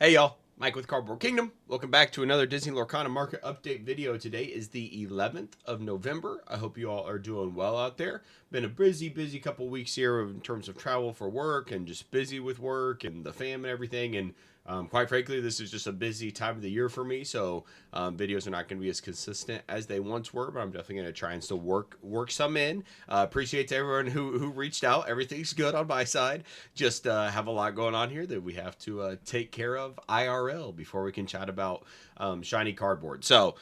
Hey y'all, Mike with Cardboard Kingdom. Welcome back to another Disney Lorcana market update video. Today is the 11th of November. I hope you all are doing well out there. Been a busy couple weeks here in terms of travel for work and just busy with work and the fam and everything. And quite frankly, this is just a busy time of the year for me. So videos are not going to be as consistent as they once were, but I'm definitely going to try and still work some in. Appreciate to everyone who reached out. Everything's good on my side. Just have a lot going on here that we have to take care of IRL before we can chat about shiny cardboard. So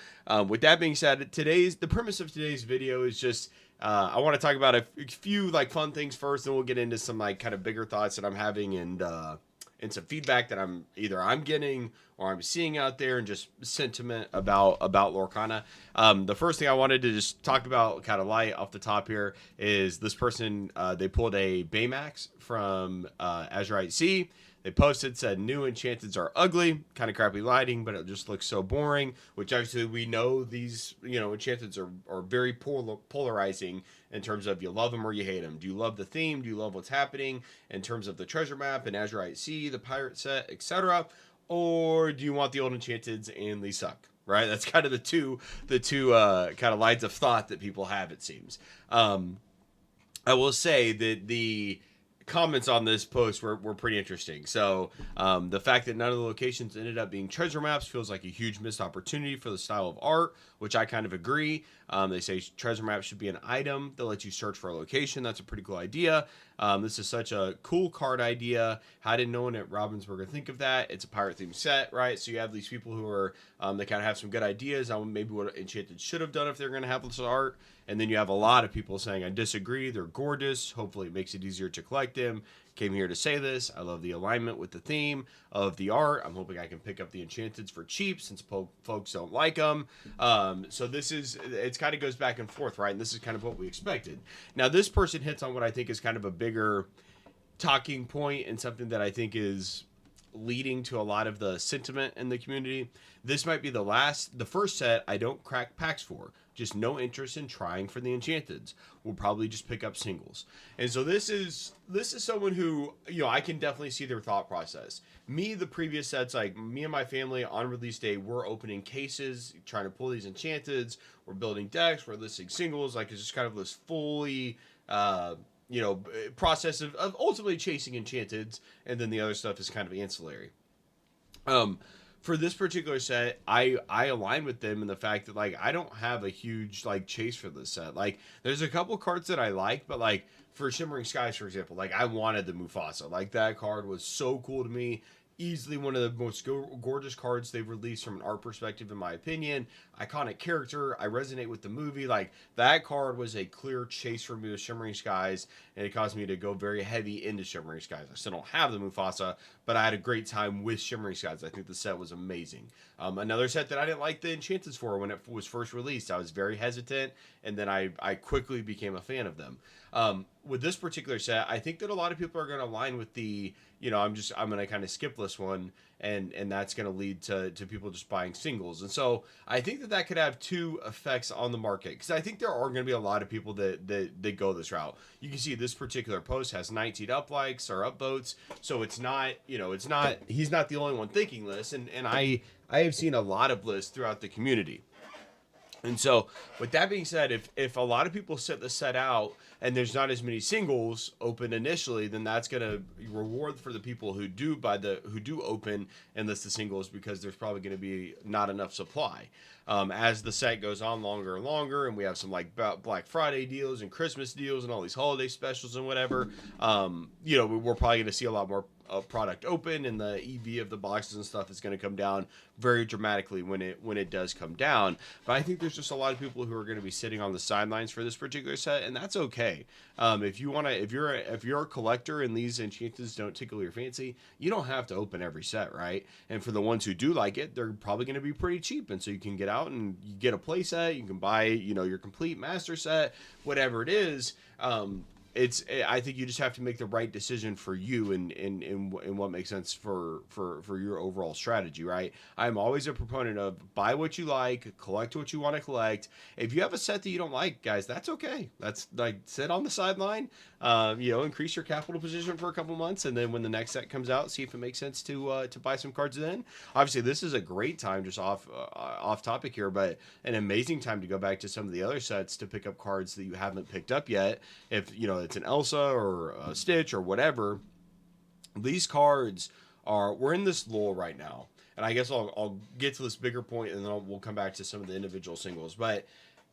with that being said, the premise of today's video is just I want to talk about a few like fun things first, and we'll get into some like kind of bigger thoughts that I'm having and some feedback that I'm getting or I'm seeing out there, and just sentiment about Lorcana. The first thing I wanted to just talk about, kind of light off the top here, is this person. They pulled a Baymax from Azurite Sea. They posted, said new enchanteds are ugly, kind of crappy lighting, but it just looks so boring. Which actually we know these, enchanteds are very polarizing in terms of you love them or you hate them. Do you love the theme? Do you love what's happening in terms of the treasure map and Azurite Sea, the pirate set, etc.? Or do you want the old enchanteds and they suck? Right? That's kind of the two kind of lines of thought that people have, it seems. I will say that the comments on this post were pretty interesting. So the fact that none of the locations ended up being treasure maps feels like a huge missed opportunity for the style of art, which I kind of agree. They say treasure maps should be an item that lets you search for a location. That's a pretty cool idea. This is such a cool card idea. How did no one at Ravensburger think of that? It's a pirate themed set, right? So you have these people who are they kind of have some good ideas on maybe what Enchanted should have done if they're going to have this art. And then you have a lot of people saying, I disagree. They're gorgeous. Hopefully it makes it easier to collect them. Came here to say this. I love the alignment with the theme of the art. I'm hoping I can pick up the Enchanteds for cheap since folks don't like them. So it kind of goes back and forth, right? And this is kind of what we expected. Now, this person hits on what I think is kind of a bigger talking point and something that I think is leading to a lot of the sentiment in the community. This might be the first set I don't crack packs for. Just no interest in trying for the Enchanteds. We'll probably just pick up singles. And so this is someone who, I can definitely see their thought process. Me, the previous sets, like me and my family on release day, we're opening cases, trying to pull these Enchanteds. We're building decks. We're listing singles. Like, it's just kind of this fully process of ultimately chasing Enchanteds, and then the other stuff is kind of ancillary. For this particular set, I align with them in the fact that, like, I don't have a huge, like, chase for this set. Like, there's a couple cards that I like, but, like, for Shimmering Skies, for example, like, I wanted the Mufasa. Like, that card was so cool to me. Easily one of the most gorgeous cards they've released from an art perspective, in my opinion. Iconic character. I resonate with the movie. Like, that card was a clear chase for me with Shimmering Skies, and it caused me to go very heavy into Shimmering Skies. I still don't have the Mufasa, but I had a great time with Shimmering Skies. I think the set was amazing. Another set that I didn't like the Enchanteds for when it was first released. I was very hesitant, and then I quickly became a fan of them. With this particular set, I think that a lot of people are going to align with the, I'm going to kind of skip this one, and that's going to lead to people just buying singles. And so I think that could have two effects on the market, because I think there are going to be a lot of people that go this route. You can see this particular post has 19 up likes or upvotes, so it's not, he's not the only one thinking this, and I have seen a lot of lists throughout the community. And so, with that being said, if a lot of people set the set out and there's not as many singles open initially, then that's going to reward for the people who do open and list the singles, because there's probably going to be not enough supply. As the set goes on longer and longer, and we have some like Black Friday deals and Christmas deals and all these holiday specials and whatever, we're probably going to see a lot more product open, and the EV of the boxes and stuff is going to come down very dramatically when it does come down. But I think there's just a lot of people who are going to be sitting on the sidelines for this particular set, and that's okay. If you're a collector and these Enchanteds don't tickle your fancy, you don't have to open every set, right? And for the ones who do like it, they're probably going to be pretty cheap, and so you can get out and you get a play set. You can buy your complete master set, whatever it is. I think you just have to make the right decision for you and what makes sense for your overall strategy, right? I'm always a proponent of buy what you like, collect what you want to collect. If you have a set that you don't like, guys, that's okay. That's like sit on the sideline, increase your capital position for a couple months, and then when the next set comes out, see if it makes sense to buy some cards then. Obviously, this is a great time, just off topic here, but an amazing time to go back to some of the other sets to pick up cards that you haven't picked up yet. If it's an Elsa or a Stitch or whatever, these cards we're in this lull right now. And I guess I'll get to this bigger point and then we'll come back to some of the individual singles. But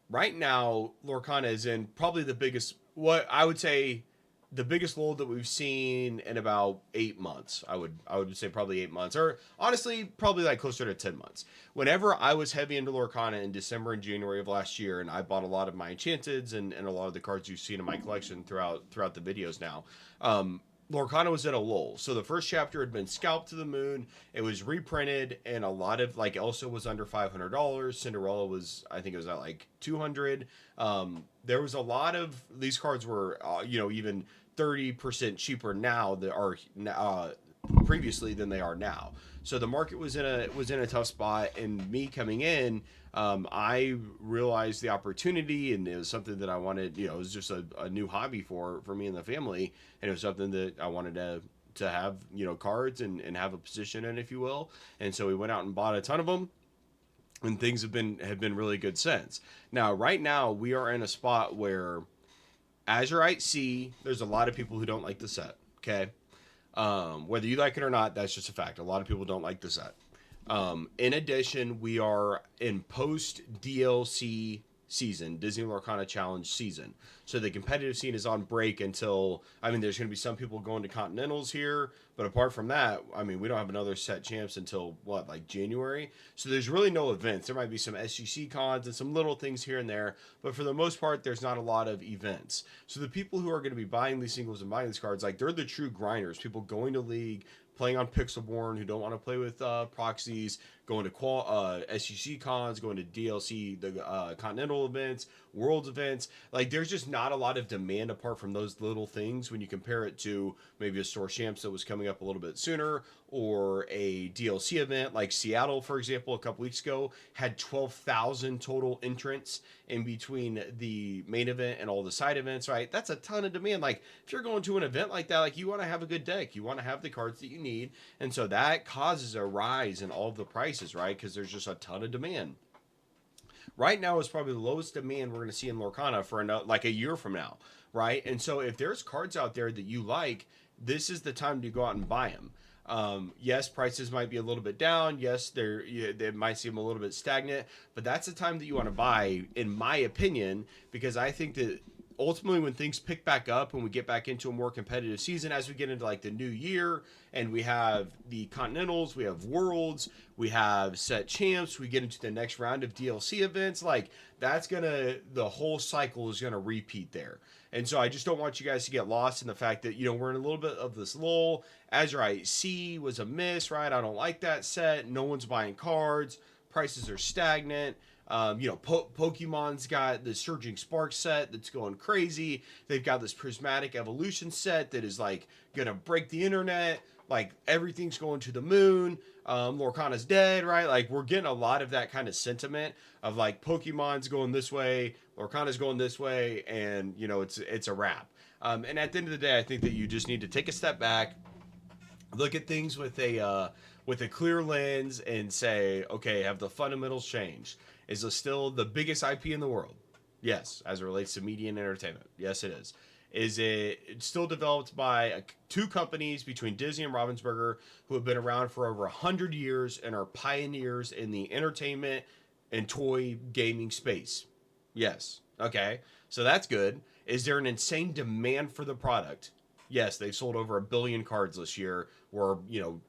right now, Lorcana is in probably the biggest, what I would say, the biggest lull that we've seen in about 8 months. I would say probably 8 months, or honestly, probably like closer to 10 months. Whenever I was heavy into Lorcana in December and January of last year, and I bought a lot of my Enchanteds and a lot of the cards you've seen in my collection throughout the videos now. Lorcana was at a lull. So the first chapter had been scalped to the moon. It was reprinted, and a lot of like Elsa was under $500. Cinderella was, I think it was at like 200. There was a lot of these cards were, even 30% cheaper now that are previously than they are now. So the market was in a tough spot, and me coming in, I realized the opportunity, and it was something that I wanted. It was just a new hobby for me and the family, and it was something that I wanted to have cards and have a position in, if you will. And so we went out and bought a ton of them, and things have been really good since. Now, right now, we are in a spot where Azurite C, there's a lot of people who don't like the set. Okay. Whether you like it or not, that's just a fact. A lot of people don't like the set. In addition, we are in post DLC season, Disney Lorcana Challenge season. So the competitive scene is on break until, there's going to be some people going to Continentals here, but apart from that, we don't have another set champs until like January. So there's really no events. There might be some SGC cons and some little things here and there, but for the most part, there's not a lot of events. So the people who are going to be buying these singles and buying these cards, like they're the true grinders, people going to League, playing on Pixelborn, who don't want to play with proxies, going to SGC cons, going to DLC, the Continental events, Worlds events. Like, there's just not a lot of demand apart from those little things when you compare it to maybe a Store Champs that was coming up a little bit sooner, or a DLC event like Seattle, for example, a couple weeks ago, had 12,000 total entrants in between the main event and all the side events, right? That's a ton of demand. Like, if you're going to an event like that, like, you want to have a good deck. You want to have the cards that you need. And so that causes a rise in all of the prices, right? Because there's just a ton of demand. Right now is probably the lowest demand we're going to see in Lorcana for like a year from now, right? And so if there's cards out there that you like, this is the time to go out and buy them. Yes, prices might be a little bit down. Yes, they might seem a little bit stagnant, but that's the time that you want to buy, in my opinion, because I think that ultimately when things pick back up and we get back into a more competitive season, as we get into like the new year and we have the Continentals, we have Worlds, we have set champs, we get into the next round of DLC events, like the whole cycle is gonna repeat there. And so I just don't want you guys to get lost in the fact that, we're in a little bit of this lull. Azurite C was a miss, right? I don't like that set. No one's buying cards. Prices are stagnant. Pokemon's got the Surging Spark set that's going crazy. They've got this Prismatic Evolution set that is like gonna break the internet. Like, everything's going to the moon. Lorcana's dead, right? Like, we're getting a lot of that kind of sentiment of like Pokemon's going this way, Lorcana's going this way, and it's a wrap. And at the end of the day, I think that you just need to take a step back, look at things with a clear lens, and say, okay, have the fundamentals changed? Is it still the biggest IP in the world? Yes, as it relates to media and entertainment. Yes, it is. Is it still developed by two companies between Disney and Ravensburger who have been around for over 100 years and are pioneers in the entertainment and toy gaming space? Yes. Okay. So that's good. Is there an insane demand for the product? Yes, they've sold over 1 billion cards this year. We're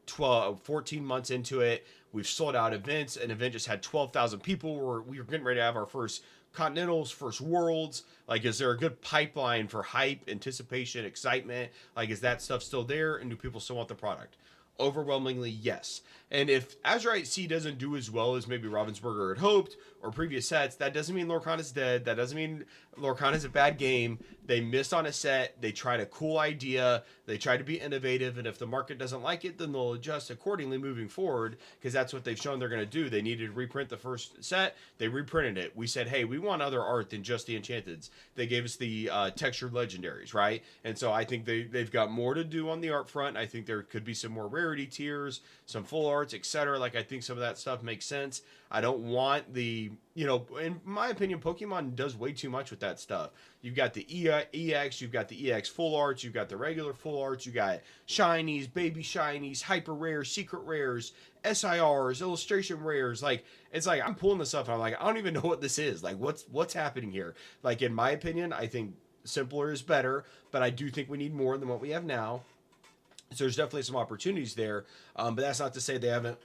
14 months into it. We've sold out events. An event just had 12,000 people. We were getting ready to have our first Continentals, first Worlds. Like, is there a good pipeline for hype, anticipation, excitement? Like, is that stuff still there, and do people still want the product? Overwhelmingly, yes. And if Azurite C doesn't do as well as maybe Ravensburger had hoped or previous sets, that doesn't mean Lorcana's dead. That doesn't mean Lorcana's a bad game. They missed on a set. They tried a cool idea. They tried to be innovative. And if the market doesn't like it, then they'll adjust accordingly moving forward, because that's what they've shown they're going to do. They needed to reprint the first set. They reprinted it. We said, hey, we want other art than just the Enchanteds. They gave us the textured legendaries, right? And so I think they've got more to do on the art front. I think there could be some more rarity tiers, some full arts, etc. Like, I think some of that stuff makes sense. I don't want the, in my opinion, Pokemon does way too much with that stuff. You've got the EX, you've got the EX full arts, you've got the regular full arts, you got shinies, baby shinies, hyper rares, secret rares, SIRs, illustration rares. Like, it's like I'm pulling this up and I'm like, I don't even know what this is. Like, what's happening here? Like, in my opinion, I think simpler is better, but I do think we need more than what we have now. So there's definitely some opportunities there, but that's not to say they haven't,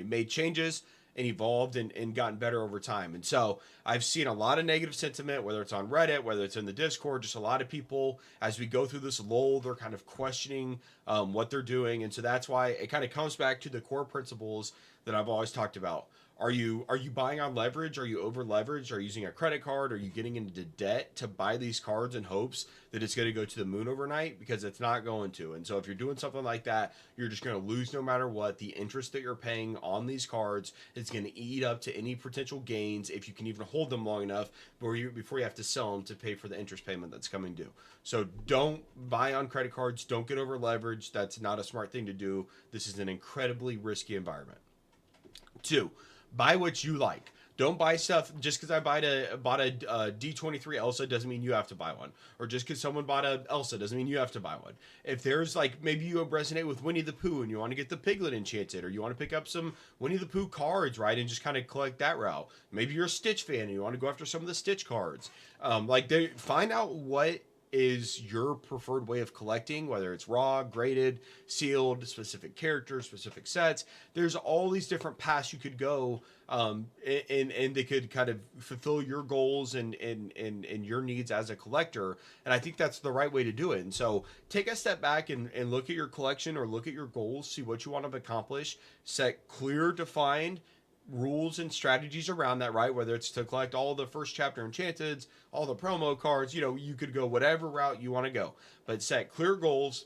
made changes and evolved and gotten better over time. And so I've seen a lot of negative sentiment, whether it's on Reddit, whether it's in the Discord, just a lot of people, as we go through this lull, they're kind of questioning what they're doing. And so that's why it kind of comes back to the core principles that I've always talked about. Are you buying on leverage? Are you over leveraged? Are you using a credit card? Are you getting into debt to buy these cards in hopes that it's going to go to the moon overnight? Because it's not going to. And so if you're doing something like that, you're just going to lose no matter what. The interest that you're paying on these cards is going to eat up to any potential gains, if you can even hold them long enough before you have to sell them to pay for the interest payment that's coming due. So don't buy on credit cards. Don't get over leveraged. That's not a smart thing to do. This is an incredibly risky environment. 2, buy what you like. Don't buy stuff just because I bought a D23 Elsa doesn't mean you have to buy one. Or just because someone bought a Elsa doesn't mean you have to buy one. If there's, like, maybe you resonate with Winnie the Pooh and you want to get the Piglet Enchanted, or you want to pick up some Winnie the Pooh cards, right, and just kind of collect that route. Maybe you're a Stitch fan and you want to go after some of the Stitch cards. Find out what is your preferred way of collecting, whether it's raw, graded, sealed, specific characters, specific sets. There's all these different paths you could go, and they could kind of fulfill your goals and your needs as a collector. And I think that's the right way to do it. And so take a step back and look at your collection, or look at your goals, see what you want to accomplish, set clear, defined rules and strategies around that, right? Whether it's to collect all the first chapter Enchanteds, all the promo cards, you could go whatever route you want to go, but set clear goals.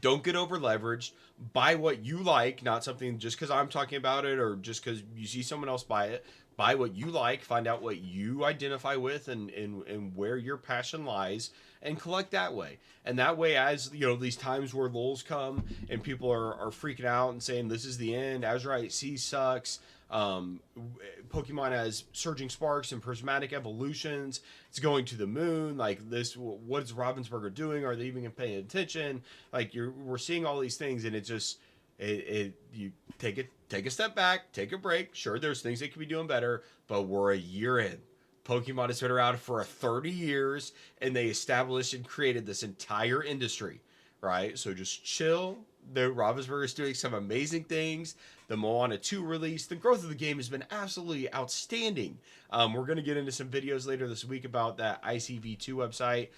Don't get over leveraged. Buy what you like, not something just because I'm talking about it or just because you see someone else buy it. Buy what you like, find out what you identify with and where your passion lies, and collect that way. And that way, as these times where lulls come and people are freaking out and saying this is the end, Azurite C sucks, Pokemon has surging sparks and prismatic evolutions, it's going to the moon, like this, what is Ravensburger doing? Are they even paying attention? Like, we're seeing all these things, and it just you take a step back, take a break. Sure, there's things they could be doing better, but we're a year in. Pokemon has been around for 30 years, and they established and created this entire industry, right? So just chill. The Ravensburger is doing some amazing things. The Moana 2 release, the growth of the game has been absolutely outstanding. We're going to get into some videos later this week about that ICV2 website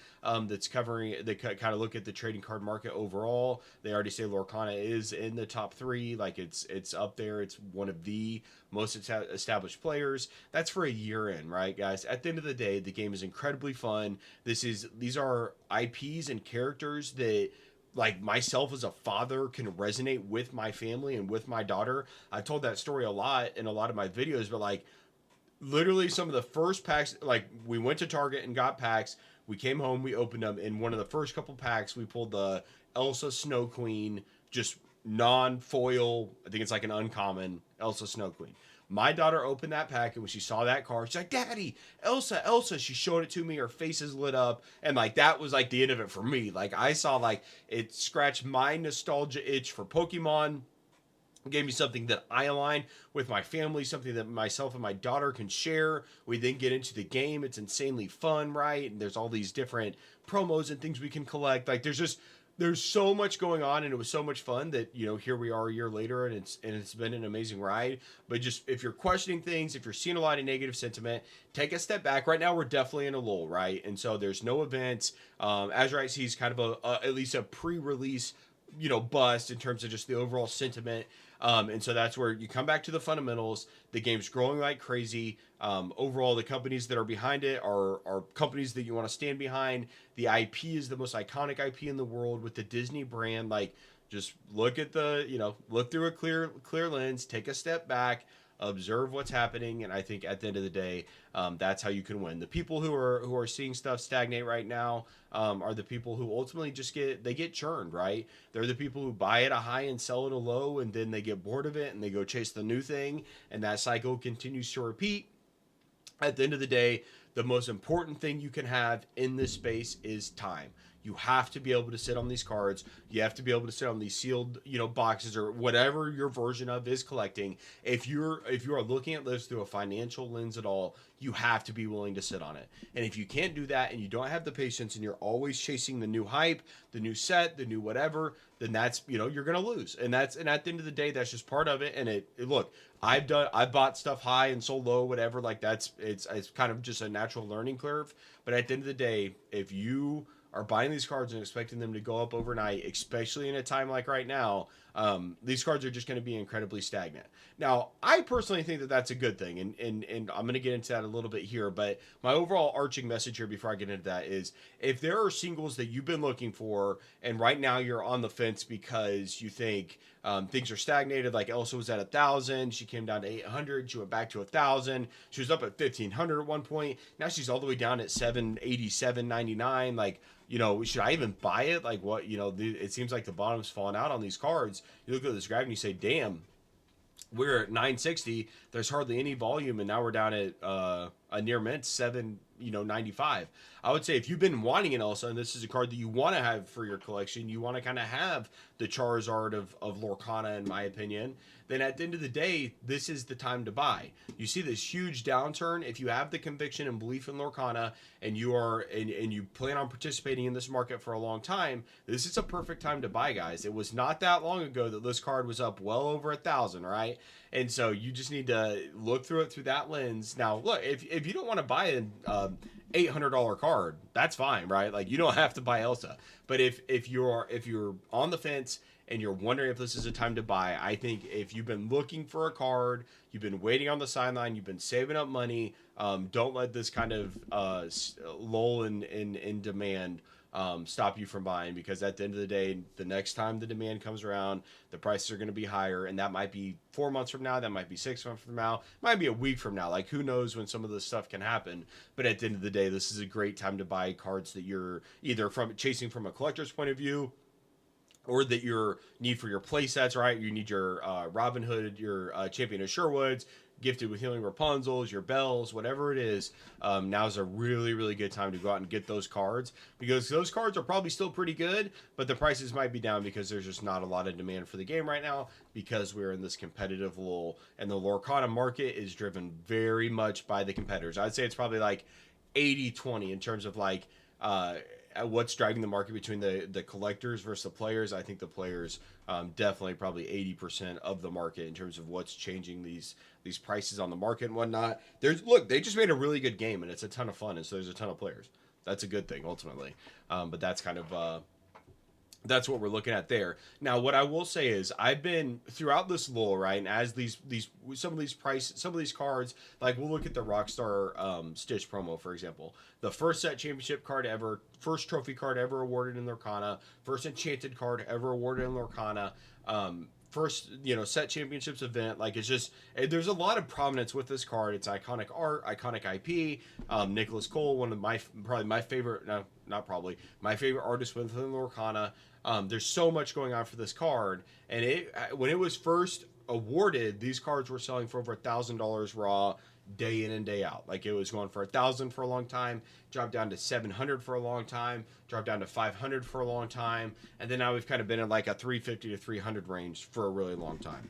that's covering, they kind of look at the trading card market overall. They already say Lorcana is in the top 3, like it's up there. It's one of the most established players. That's for a year in, right, guys? At the end of the day, the game is incredibly fun. These are IPs and characters that, like, myself as a father, can resonate with my family and with my daughter. I've told that story a lot in a lot of my videos, but like, literally some of the first packs, like, we went to Target and got packs. We came home, we opened them. In one of the first couple packs, we pulled the Elsa Snow Queen, just non-foil. I think it's like an uncommon Elsa Snow Queen. My daughter opened that pack, and when she saw that card, she's like, "Daddy, Elsa, Elsa." She showed it to me. Her face is lit up. And like, that was like the end of it for me. Like, I saw, like, it scratched my nostalgia itch for Pokemon. It gave me something that I align with my family, something that myself and my daughter can share. We then get into the game. It's insanely fun, right? And there's all these different promos and things we can collect. Like, there's so much going on, and it was so much fun that, here we are a year later, and it's been an amazing ride. But just, if you're questioning things, if you're seeing a lot of negative sentiment, take a step back. Right now, we're definitely in a lull, right? And so there's no events. Azurite C is kind of at least a pre-release bust in terms of just the overall sentiment. And so that's where you come back to the fundamentals. The game's growing like crazy. Overall, the companies that are behind it are companies that you want to stand behind. The IP is the most iconic IP in the world with the Disney brand. Like, just look at look through a clear lens, take a step back, observe what's happening, and I think at the end of the day, that's how you can win. The people who are seeing stuff stagnate right now are the people who ultimately just get churned, right? They're the people who buy at a high and sell at a low, and then they get bored of it and they go chase the new thing, and that cycle continues to repeat. At the end of the day, the most important thing you can have in this space is time. You have to be able to sit on these cards. You have to be able to sit on these sealed, boxes or whatever your version of is collecting. If you are looking at this through a financial lens at all, you have to be willing to sit on it. And if you can't do that and you don't have the patience and you're always chasing the new hype, the new set, the new whatever, then that's you're gonna lose. And at the end of the day, that's just part of it. And look, I've bought stuff high and sold low, whatever. Like it's kind of just a natural learning curve. But at the end of the day, if you are buying these cards and expecting them to go up overnight, especially in a time like right now, these cards are just going to be incredibly stagnant. Now, I personally think that that's a good thing, and I'm going to get into that a little bit here, but my overall arching message here before I get into that is if there are singles that you've been looking for, and right now you're on the fence because you think things are stagnated, like Elsa was at 1,000, she came down to 800, she went back to 1,000, she was up at 1,500 at one point, now she's all the way down at 787.99, like, should I even buy it? Like, what, it seems like the bottom's falling out on these cards. You look at this graph and you say, damn, we're at 960. There's hardly any volume, and now we're down at a near mint 795. I would say if you've been wanting an Elsa, and this is a card that you want to have for your collection, you want to kind of have the Charizard of Lorcana, in my opinion, then at the end of the day, this is the time to buy. You see this huge downturn. If you have the conviction and belief in Lorcana, and you plan on participating in this market for a long time, this is a perfect time to buy, guys. It was not that long ago that this card was up well over 1,000, right? And so you just need to look through it through that lens. Now, look, if you don't want to buy an $800 card, that's fine, right? Like, you don't have to buy Elsa. But if you're on the fence and you're wondering if this is a time to buy, I think if you've been looking for a card, you've been waiting on the sideline, you've been saving up money, don't let this kind of lull in demand stop you from buying, because at the end of the day, the next time the demand comes around, the prices are going to be higher, and that might be 4 months from now, that might be 6 months from now, might be a week from now. Like, who knows when some of this stuff can happen? But at the end of the day, this is a great time to buy cards that you're either chasing from a collector's point of view, or that your need for your play sets, right? You need your Robin Hood, your Champion of Sherwoods, Gifted with Healing Rapunzels, your Bells, whatever it is. Now's a really, really good time to go out and get those cards, because those cards are probably still pretty good, but the prices might be down because there's just not a lot of demand for the game right now, because we're in this competitive lull, and the Lorcana market is driven very much by the competitors. I'd say it's probably like 80-20 in terms of like what's driving the market between the collectors versus the players. I think the players definitely probably 80% of the market in terms of what's changing these prices on the market and whatnot. They just made a really good game, and it's a ton of fun, and so there's a ton of players. That's a good thing ultimately. But that's kind of that's what we're looking at there. Now, what I will say is I've been throughout this lull, right? And as some of these cards, like we'll look at the Rockstar Stitch promo, for example, the first set championship card ever, first trophy card ever awarded in Lorcana, first enchanted card ever awarded in Lorcana, first set championships event. Like, it's just, there's a lot of prominence with this card. It's iconic art, iconic IP. Nicholas Cole, one of my favorite, no, not probably my favorite artist within Lorcana. There's so much going on for this card, and when it was first awarded, these cards were selling for over $1,000 raw, day in and day out. Like, it was going for 1,000 for a long time, dropped down to 700 for a long time, dropped down to 500 for a long time, and then now we've kind of been in like a 350 to 300 range for a really long time.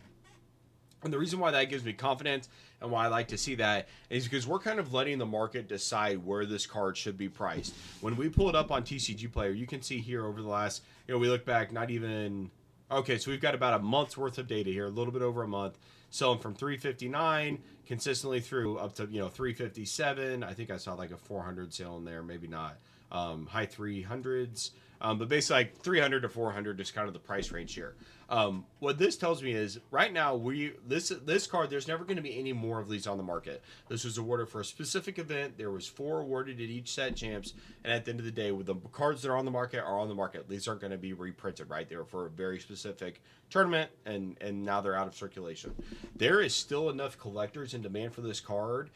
And the reason why that gives me confidence and why I like to see that is because we're kind of letting the market decide where this card should be priced. When we pull it up on TCG Player, you can see here over the last, we look back, not even, okay, so we've got about a month's worth of data here, a little bit over a month, selling from 359 consistently through up to 357. I think I saw like a 400 sale in there, maybe not. High 300s. But basically, like 300 to 400 is kind of the price range here. What this tells me is right now this card, there's never going to be any more of these on the market. This was awarded for a specific event. There was 4 awarded at each set champs, and at the end of the day, with the cards that are on the market are on the market. These aren't going to be reprinted, right? They were for a very specific tournament, and now they're out of circulation. There is still enough collectors in demand for this card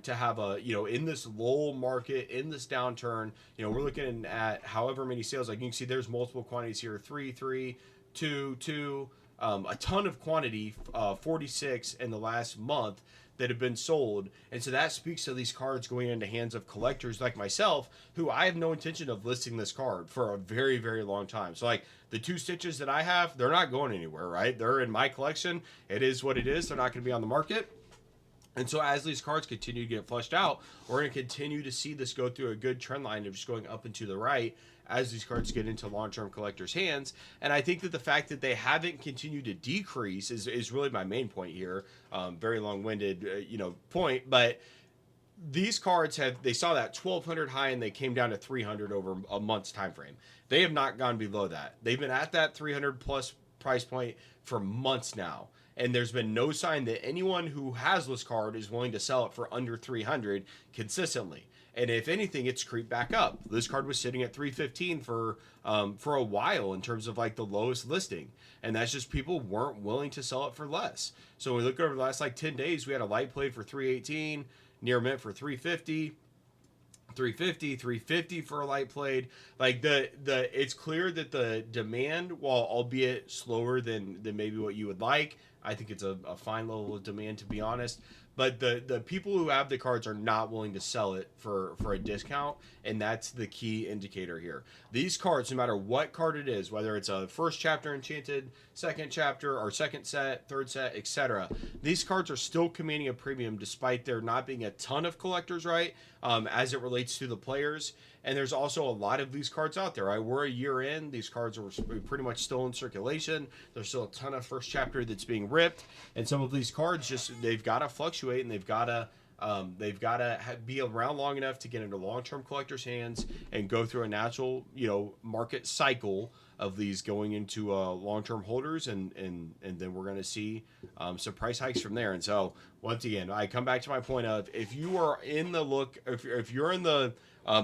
to have a, in this lull market, in this downturn, we're looking at however many sales. Like you can see, there's multiple quantities here: 3, 3, 2, 2, a ton of quantity, 46 in the last month that have been sold. And so that speaks to these cards going into hands of collectors like myself, who I have no intention of listing this card for a very, very long time. So like the 2 stitches that I have, they're not going anywhere, right? They're in my collection. It is what it is. They're not going to be on the market. And so as these cards continue to get flushed out, we're going to continue to see this go through a good trend line of just going up and to the right as these cards get into long-term collectors' hands. And I think that the fact that they haven't continued to decrease is really my main point here. Very long-winded, point. But these cards they saw that 1,200 high and they came down to 300 over a month's time frame. They have not gone below that. They've been at that 300 plus price point for months now. And there's been no sign that anyone who has this card is willing to sell it for under 300 consistently. And if anything, it's creeped back up. This card was sitting at 315 for a while in terms of like the lowest listing, and that's just people weren't willing to sell it for less. So when we look over the last like 10 days, we had a light played for 318, near mint for 350. 350 for a light played. Like it's clear that the demand, while albeit slower than maybe what you would like, I think it's a fine level of demand, to be honest. But the people who have the cards are not willing to sell it for a discount, and that's the key indicator here. These cards, no matter what card it is, whether it's a first chapter enchanted, second chapter, or second set, third set, etc., these cards are still commanding a premium despite there not being a ton of collectors, right, as it relates to the players. And there's also a lot of these cards out there, right? We're a year in. These cards are pretty much still in circulation. There's still a ton of first chapter that's being ripped. And some of these cards they've got to fluctuate, and they've got to be around long enough to get into long-term collectors' hands and go through a natural, market cycle of these going into long-term holders, and then we're going to see some price hikes from there. And so once again, I come back to my point of, if you are in the if you're in the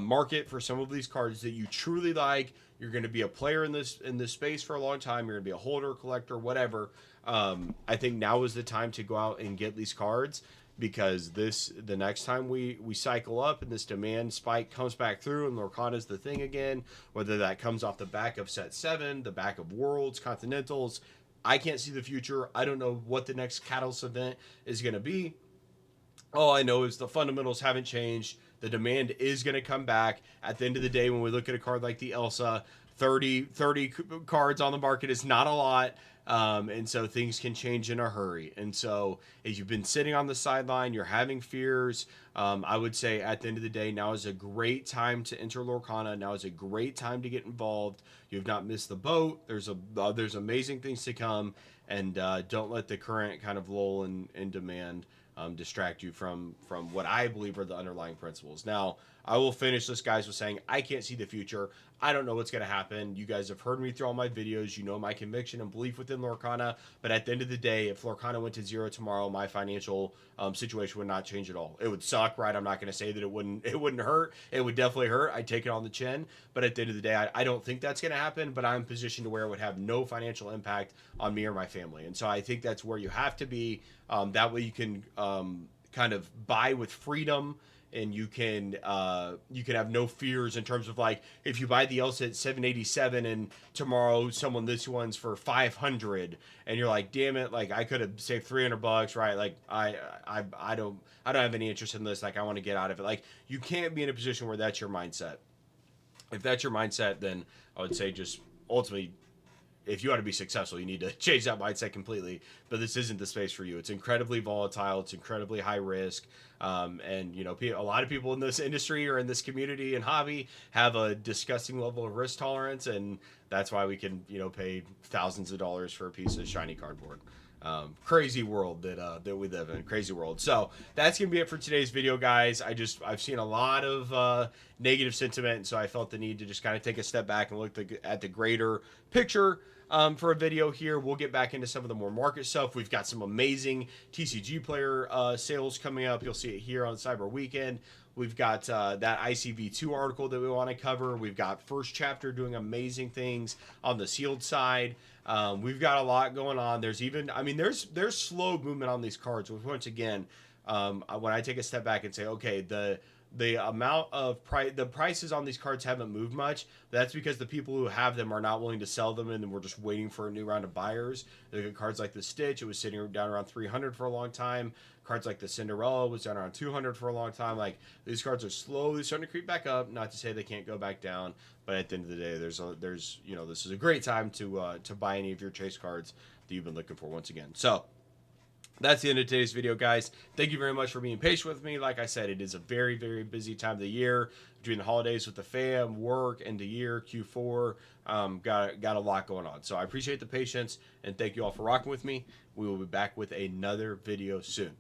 market for some of these cards that you truly like, you're going to be a player in this space for a long time, you're going to be a holder, collector, whatever, I think now is the time to go out and get these cards, because the next time we cycle up and this demand spike comes back through and Lorcana's the thing again, whether that comes off the back of set 7, the back of Worlds, Continentals, I can't see the future. I don't know what the next Catalyst event is going to be. All I know is the fundamentals haven't changed. The demand is going to come back. At the end of the day, when we look at a card like the Elsa, 30 cards on the market is not a lot. And so things can change in a hurry. And so if you've been sitting on the sideline, you're having fears, I would say at the end of the day, now is a great time to enter Lorcana. Now is a great time to get involved. You've not missed the boat. There's amazing things to come. And don't let the current kind of lull in demand distract you from what I believe are the underlying principles. Now, I will finish this, guys, with saying I can't see the future. I don't know what's going to happen. You guys have heard me through all my videos. You know my conviction and belief within Lorcana. But at the end of the day, if Lorcana went to 0 tomorrow, my financial situation would not change at all. It would suck, right? I'm not going to say that it wouldn't hurt. It would definitely hurt. I'd take it on the chin. But at the end of the day, I don't think that's going to happen. But I'm positioned to where it would have no financial impact on me or my family. And so I think that's where you have to be. That way you can kind of buy with freedom, and you can have no fears in terms of, like, if you buy the Elsa at 787 and tomorrow someone this one's for 500 and you're like, damn it, like I could have saved $300, right? Like I don't have any interest in this. Like I want to get out of it. Like you can't be in a position where that's your mindset. If that's your mindset, then I would say just ultimately, if you want to be successful, you need to change that mindset completely. But this isn't the space for you. It's incredibly volatile. It's incredibly high risk. And, a lot of people in this industry or in this community and hobby have a disgusting level of risk tolerance. And that's why we can, pay thousands of dollars for a piece of shiny cardboard. Crazy world that we live in. Crazy world. So that's gonna be it for today's video, guys. I've seen a lot of negative sentiment, and so I felt the need to just kind of take a step back and look at the greater picture. For a video here, we'll get back into some of the more market stuff. We've got some amazing TCG player sales coming up. You'll see it here on Cyber Weekend. We've got that ICV2 article that we want to cover. We've got First Chapter doing amazing things on the sealed side. We've got a lot going on. There's slow movement on these cards, which once again, when I take a step back and say, okay, the amount of the prices on these cards haven't moved much. That's because the people who have them are not willing to sell them, and we're just waiting for a new round of buyers. Look at cards like the Stitch; it was sitting down around 300 for a long time. Cards like the Cinderella was down around 200 for a long time. Like, these cards are slowly starting to creep back up. Not to say they can't go back down, but at the end of the day, there's this is a great time to buy any of your chase cards that you've been looking for once again. So that's the end of today's video, guys. Thank you very much for being patient with me. Like I said, it is a very, very busy time of the year between the holidays with the fam, work, end of year, Q4. Got a lot going on. So I appreciate the patience, and thank you all for rocking with me. We will be back with another video soon.